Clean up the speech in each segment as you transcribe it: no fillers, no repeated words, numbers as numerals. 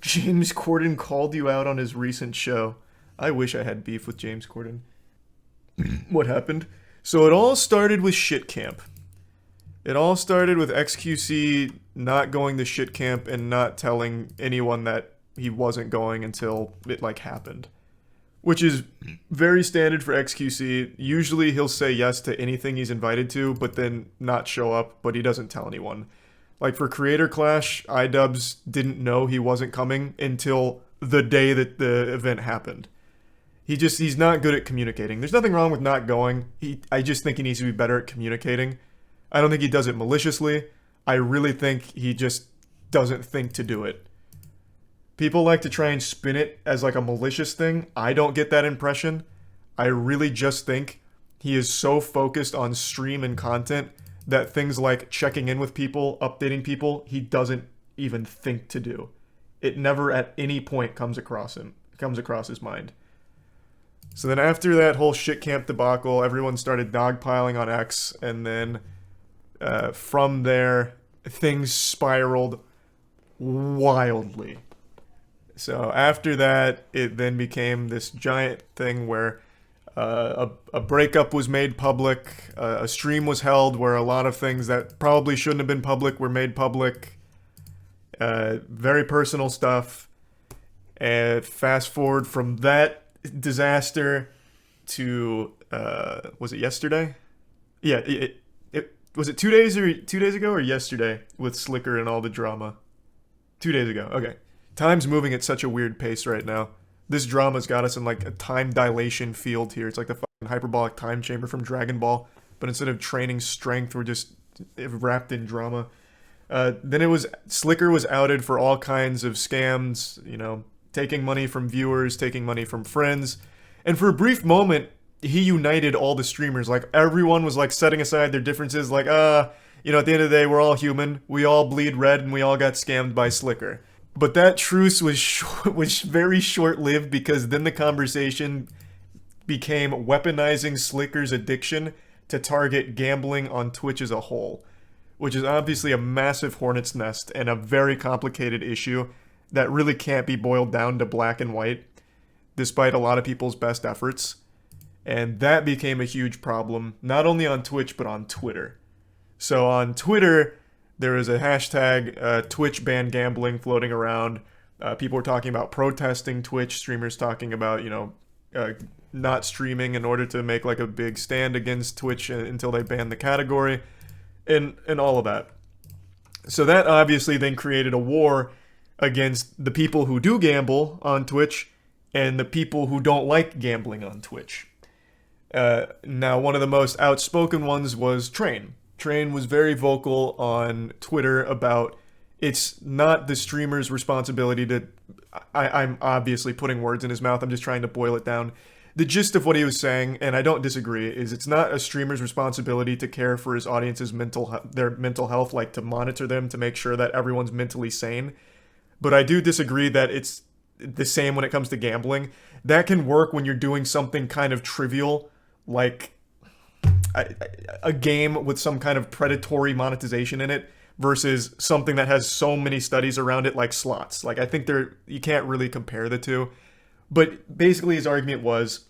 James Corden called you out on his recent show. I wish I had beef with James Corden. What happened? So it all started with shit camp. It all started with xQc not going to shit camp and not telling anyone that he wasn't going until it like happened. Which is very standard for xQc. Usually he'll say yes to anything he's invited to, but then not show up, but he doesn't tell anyone. Like for Creator Clash, iDubbbz didn't know he wasn't coming until the day that the event happened. He's not good at communicating. There's nothing wrong with not going. I just think he needs to be better at communicating. I don't think he does it maliciously. I really think he just doesn't think to do it. People like to try and spin it as like a malicious thing. I don't get that impression. I really just think he is so focused on stream and content that things like checking in with people, updating people, he doesn't even think to do. It never at any point comes across his mind. So then after that whole shit camp debacle, everyone started dogpiling on X, and then from there, things spiraled wildly. So after that, it then became this giant thing where a breakup was made public, a stream was held where a lot of things that probably shouldn't have been public were made public, very personal stuff. And fast forward from that disaster to, was it yesterday? Yeah, was it 2 days ago or yesterday with Sliker and all the drama? 2 days ago, okay. Time's moving at such a weird pace right now. This drama's got us in like a time dilation field here. It's like the fucking hyperbolic time chamber from Dragon Ball, but instead of training strength, we're just wrapped in drama. Then it was Sliker was outed for all kinds of scams, you know, taking money from viewers, taking money from friends, and for a brief moment, he united all the streamers. Like everyone was like setting aside their differences, like you know, at the end of the day, we're all human. We all bleed red, and we all got scammed by Sliker. But that truce was very short-lived because then the conversation became weaponizing Sliker's addiction to target gambling on Twitch as a whole, which is obviously a massive hornet's nest and a very complicated issue that really can't be boiled down to black and white, despite a lot of people's best efforts. And that became a huge problem, not only on Twitch, but on Twitter. So on Twitter, there is a hashtag Twitch ban gambling floating around. People were talking about protesting Twitch, streamers talking about, you know, not streaming in order to make like a big stand against Twitch until they ban the category, and all of that. So that obviously then created a war against the people who do gamble on Twitch and the people who don't like gambling on Twitch. Now, one of the most outspoken ones was Train. Train was very vocal on Twitter about it's not the streamer's responsibility to... I'm obviously putting words in his mouth. I'm just trying to boil it down. The gist of what he was saying, and I don't disagree, is it's not a streamer's responsibility to care for his audience's their mental health, like to monitor them, to make sure that everyone's mentally sane. But I do disagree that it's the same when it comes to gambling. That can work when you're doing something kind of trivial, like a game with some kind of predatory monetization in it, versus something that has so many studies around it, like slots. Like, I think you can't really compare the two. But basically his argument was,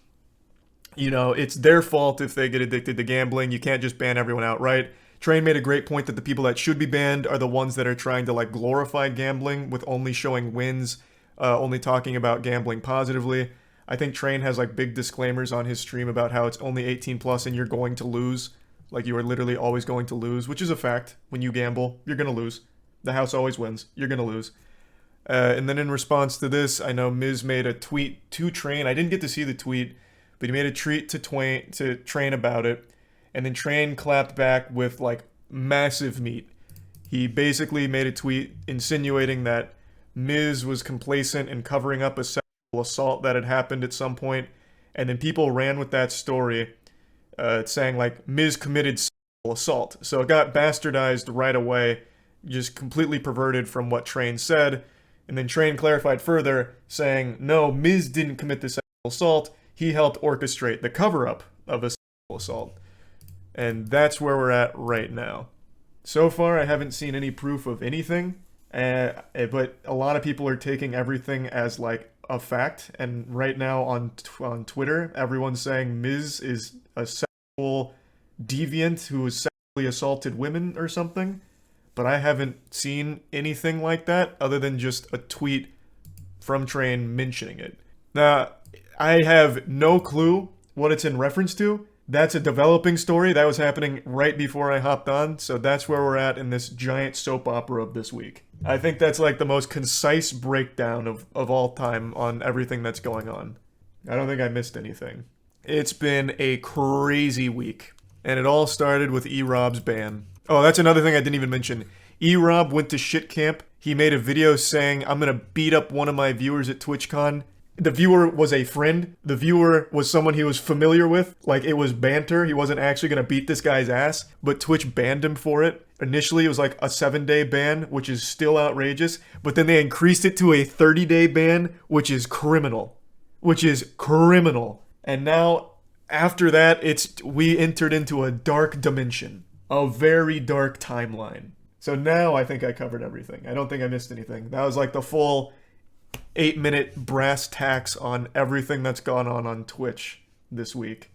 you know, it's their fault if they get addicted to gambling. You can't just ban everyone outright. Train made a great point that the people that should be banned are the ones that are trying to like glorify gambling with only showing wins, only talking about gambling positively. I think Train has like big disclaimers on his stream about how it's only 18 plus and you're going to lose. Like, you are literally always going to lose, which is a fact. When you gamble, you're going to lose. The house always wins. You're going to lose. And then in response to this, I know Miz made a tweet to Train. I didn't get to see the tweet, but he made a tweet to Train about it. And then Train clapped back with like massive meat. He basically made a tweet insinuating that Miz was complacent and covering up a sexual assault that had happened at some point. And then people ran with that story, saying like Miz committed sexual assault. So it got bastardized right away, just completely perverted from what Train said. And then Train clarified further, saying, no, Miz didn't commit the sexual assault. He helped orchestrate the cover-up of a sexual assault. And that's where we're at right now. So far, I haven't seen any proof of anything But a lot of people are taking everything as like a fact, and right now on Twitter, everyone's saying Miz is a sexual deviant who has sexually assaulted women or something. But I haven't seen anything like that other than just a tweet from Train mentioning it. Now, I have no clue what it's in reference to. That's a developing story that was happening right before I hopped on, so that's where we're at in this giant soap opera of this week. I think that's like the most concise breakdown of all time on everything that's going on. I don't think I missed anything. It's been a crazy week, and it all started with E-Rob's ban. Oh, that's another thing I didn't even mention. E-Rob went to shit camp. He made a video saying, I'm gonna beat up one of my viewers at TwitchCon. The viewer was a friend. The viewer was someone he was familiar with. Like, it was banter. He wasn't actually gonna beat this guy's ass, but Twitch banned him for it. Initially, it was like a 7-day ban, which is still outrageous, but then they increased it to a 30-day ban, which is criminal. And now, after that, we entered into a dark dimension. A very dark timeline. So now I think I covered everything. I don't think I missed anything. That was like the full 8-minute brass tacks on everything that's gone on Twitch this week.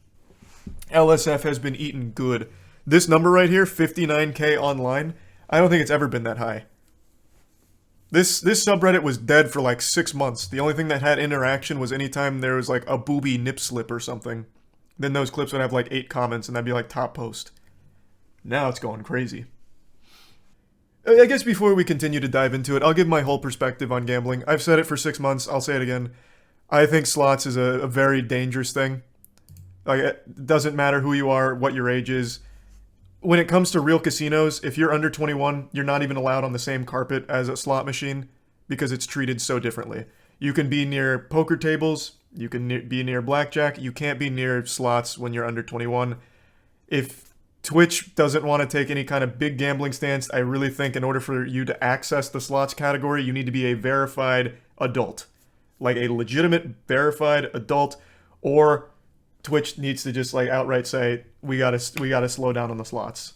LSF has been eating good. This number right here, 59K online, I don't think it's ever been that high. This subreddit was dead for like 6 months. The only thing that had interaction was anytime there was like a booby nip slip or something. Then those clips would have like 8 comments and that'd be like top post. Now it's going crazy. I guess before we continue to dive into it, I'll give my whole perspective on gambling. I've said it for 6 months. I'll say it again. I think slots is a very dangerous thing. Like, it doesn't matter who you are, what your age is. When it comes to real casinos, if you're under 21, you're not even allowed on the same carpet as a slot machine because it's treated so differently. You can be near poker tables. You can be near blackjack. You can't be near slots when you're under 21. If Twitch doesn't want to take any kind of big gambling stance, I really think in order for you to access the slots category, you need to be a verified adult. Like a legitimate verified adult, or Twitch needs to just like outright say, we gotta slow down on the slots.